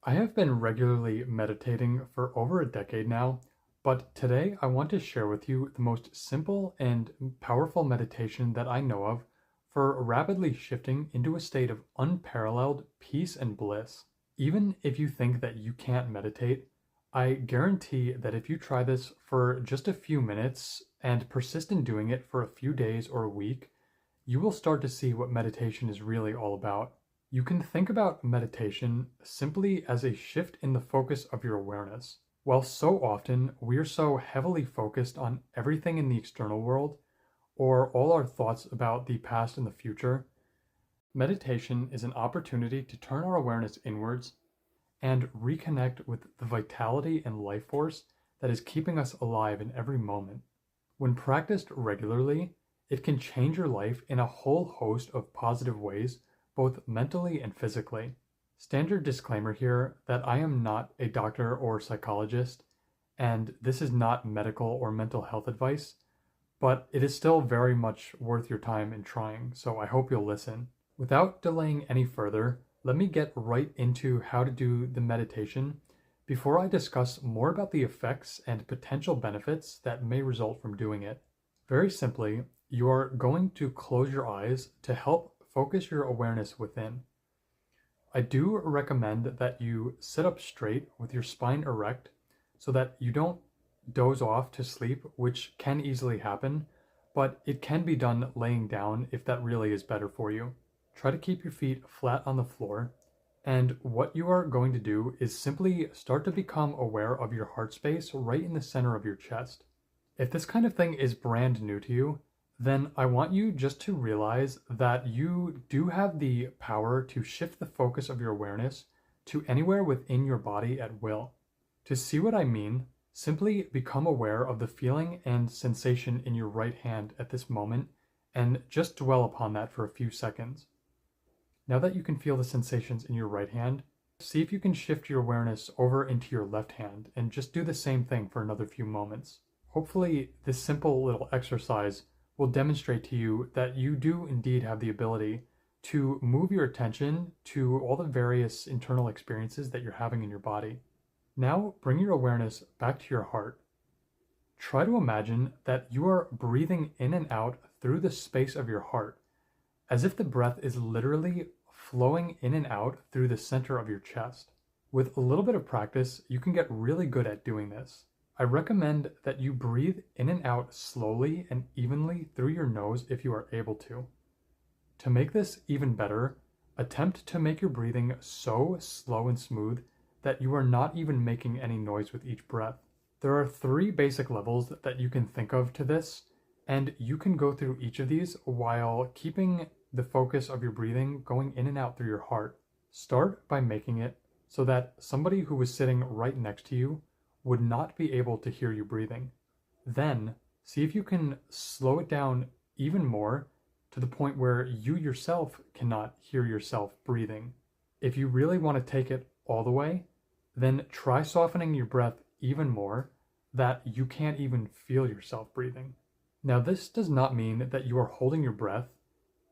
I have been regularly meditating for over a decade now, but today I want to share with you the most simple and powerful meditation that I know of for rapidly shifting into a state of unparalleled peace and bliss. Even if you think that you can't meditate, I guarantee that if you try this for just a few minutes and persist in doing it for a few days or a week, you will start to see what meditation is really all about. You can think about meditation simply as a shift in the focus of your awareness. While so often we are so heavily focused on everything in the external world or all our thoughts about the past and the future, meditation is an opportunity to turn our awareness inwards and reconnect with the vitality and life force that is keeping us alive in every moment. When practiced regularly, it can change your life in a whole host of positive ways, both mentally and physically. Standard disclaimer here that I am not a doctor or psychologist, and this is not medical or mental health advice, but it is still very much worth your time in trying, so I hope you'll listen. Without delaying any further, let me get right into how to do the meditation before I discuss more about the effects and potential benefits that may result from doing it. Very simply, you are going to close your eyes to help focus your awareness within. I do recommend that you sit up straight with your spine erect so that you don't doze off to sleep, which can easily happen, but it can be done laying down if that really is better for you. Try to keep your feet flat on the floor, and what you are going to do is simply start to become aware of your heart space right in the center of your chest. If this kind of thing is brand new to you, then I want you just to realize that you do have the power to shift the focus of your awareness to anywhere within your body at will. To see what I mean, simply become aware of the feeling and sensation in your right hand at this moment and just dwell upon that for a few seconds. Now that you can feel the sensations in your right hand, see if you can shift your awareness over into your left hand and just do the same thing for another few moments. Hopefully, this simple little exercise will demonstrate to you that you do indeed have the ability to move your attention to all the various internal experiences that you're having in your body. Now, bring your awareness back to your heart. Try to imagine that you are breathing in and out through the space of your heart, as if the breath is literally flowing in and out through the center of your chest. With a little bit of practice, you can get really good at doing this. I recommend that you breathe in and out slowly and evenly through your nose if you are able to. To make this even better, attempt to make your breathing so slow and smooth that you are not even making any noise with each breath. There are 3 basic levels that you can think of to this, and you can go through each of these while keeping the focus of your breathing going in and out through your heart. Start by making it so that somebody who is sitting right next to you would not be able to hear you breathing. Then, see if you can slow it down even more to the point where you yourself cannot hear yourself breathing. If you really want to take it all the way, then try softening your breath even more that you can't even feel yourself breathing. Now, this does not mean that you are holding your breath,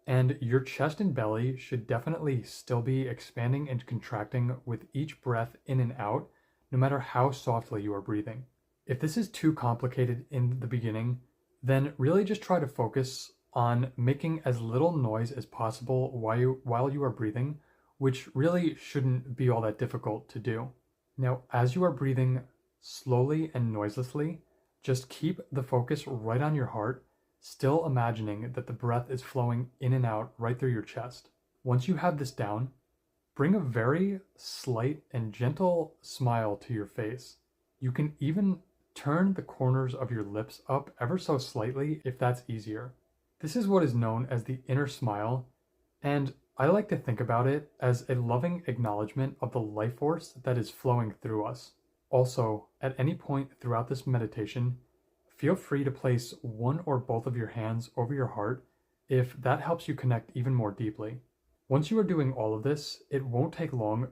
and your chest and belly should definitely still be expanding and contracting with each breath in and out, no matter how softly you are breathing. If this is too complicated in the beginning, then really just try to focus on making as little noise as possible while you are breathing, which really shouldn't be all that difficult to do. Now, as you are breathing slowly and noiselessly, just keep the focus right on your heart, still imagining that the breath is flowing in and out right through your chest. Once you have this down, bring a very slight and gentle smile to your face. You can even turn the corners of your lips up ever so slightly if that's easier. This is what is known as the inner smile, and I like to think about it as a loving acknowledgement of the life force that is flowing through us. Also, at any point throughout this meditation, feel free to place one or both of your hands over your heart if that helps you connect even more deeply. Once you are doing all of this, it won't take long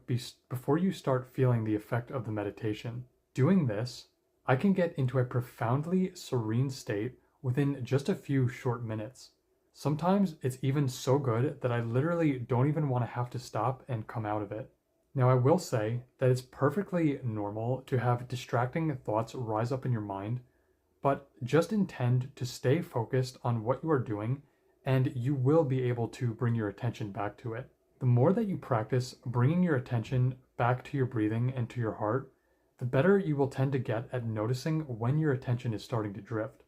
before you start feeling the effect of the meditation. Doing this, I can get into a profoundly serene state within just a few short minutes. Sometimes it's even so good that I literally don't even want to have to stop and come out of it. Now, I will say that it's perfectly normal to have distracting thoughts rise up in your mind, but just intend to stay focused on what you are doing, and you will be able to bring your attention back to it. The more that you practice bringing your attention back to your breathing and to your heart, the better you will tend to get at noticing when your attention is starting to drift.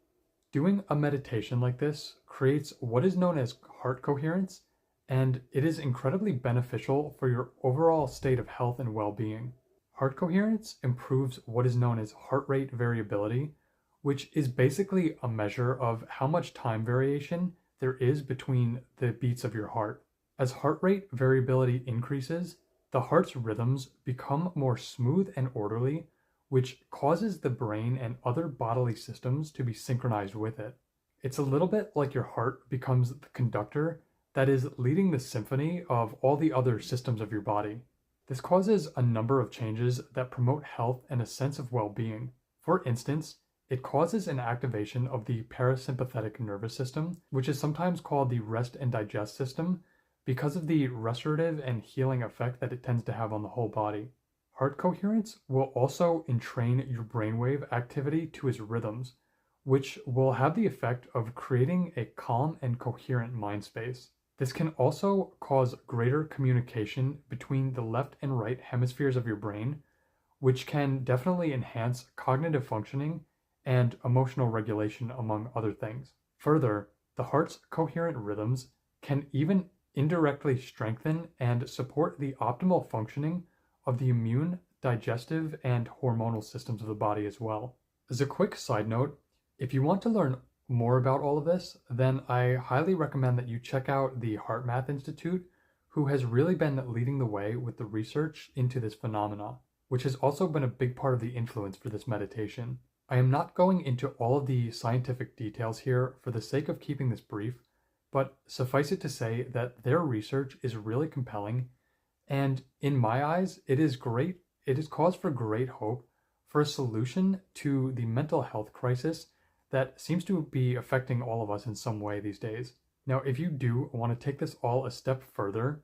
Doing a meditation like this creates what is known as heart coherence, and it is incredibly beneficial for your overall state of health and well-being. Heart coherence improves what is known as heart rate variability, which is basically a measure of how much time variation there is between the beats of your heart. As heart rate variability increases, the heart's rhythms become more smooth and orderly, which causes the brain and other bodily systems to be synchronized with it. It's a little bit like your heart becomes the conductor that is leading the symphony of all the other systems of your body. This causes a number of changes that promote health and a sense of well-being. For instance, it causes an activation of the parasympathetic nervous system, which is sometimes called the rest and digest system, because of the restorative and healing effect that it tends to have on the whole body. Heart coherence will also entrain your brainwave activity to its rhythms, which will have the effect of creating a calm and coherent mind space. This can also cause greater communication between the left and right hemispheres of your brain, which can definitely enhance cognitive functioning and emotional regulation, among other things. Further, the heart's coherent rhythms can even indirectly strengthen and support the optimal functioning of the immune, digestive, and hormonal systems of the body as well. As a quick side note, if you want to learn more about all of this, then I highly recommend that you check out the HeartMath Institute, who has really been leading the way with the research into this phenomena, which has also been a big part of the influence for this meditation. I am not going into all of the scientific details here for the sake of keeping this brief, but suffice it to say that their research is really compelling, and in my eyes, it is cause for great hope for a solution to the mental health crisis that seems to be affecting all of us in some way these days. Now, if you do want to take this all a step further,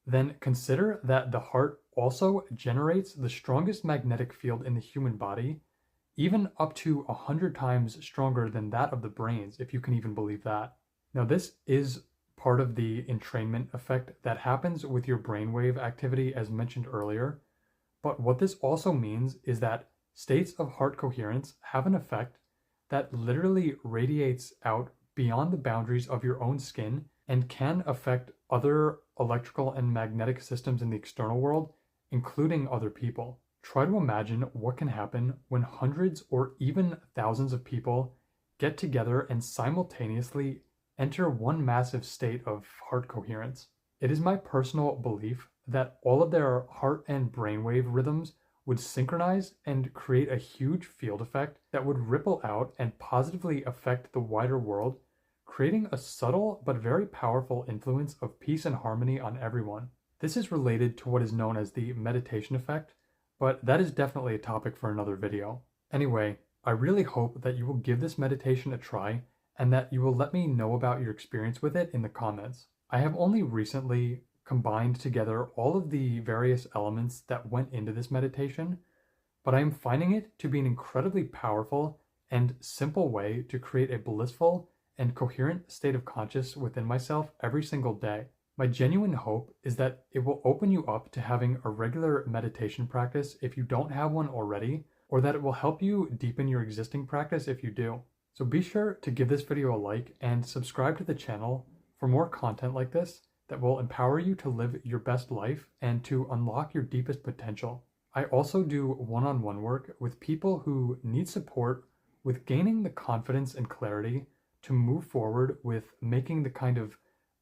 then consider that the heart also generates the strongest magnetic field in the human body, even up to 100 times stronger than that of the brains, if you can even believe that. Now, this is part of the entrainment effect that happens with your brainwave activity as mentioned earlier, but what this also means is that states of heart coherence have an effect that literally radiates out beyond the boundaries of your own skin and can affect other electrical and magnetic systems in the external world, including other people. Try to imagine what can happen when hundreds or even thousands of people get together and simultaneously enter one massive state of heart coherence. It is my personal belief that all of their heart and brainwave rhythms would synchronize and create a huge field effect that would ripple out and positively affect the wider world, creating a subtle but very powerful influence of peace and harmony on everyone. This is related to what is known as the meditation effect, but that is definitely a topic for another video. Anyway, I really hope that you will give this meditation a try and that you will let me know about your experience with it in the comments. I have only recently combined together all of the various elements that went into this meditation, but I am finding it to be an incredibly powerful and simple way to create a blissful and coherent state of consciousness within myself every single day. My genuine hope is that it will open you up to having a regular meditation practice if you don't have one already, or that it will help you deepen your existing practice if you do. So be sure to give this video a like and subscribe to the channel for more content like this that will empower you to live your best life and to unlock your deepest potential. I also do one-on-one work with people who need support with gaining the confidence and clarity to move forward with making the kind of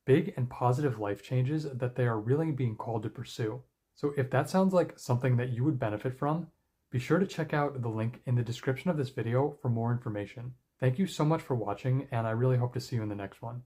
big and positive life changes that they are really being called to pursue. So if that sounds like something that you would benefit from, be sure to check out the link in the description of this video for more information. Thank you so much for watching, and I really hope to see you in the next one.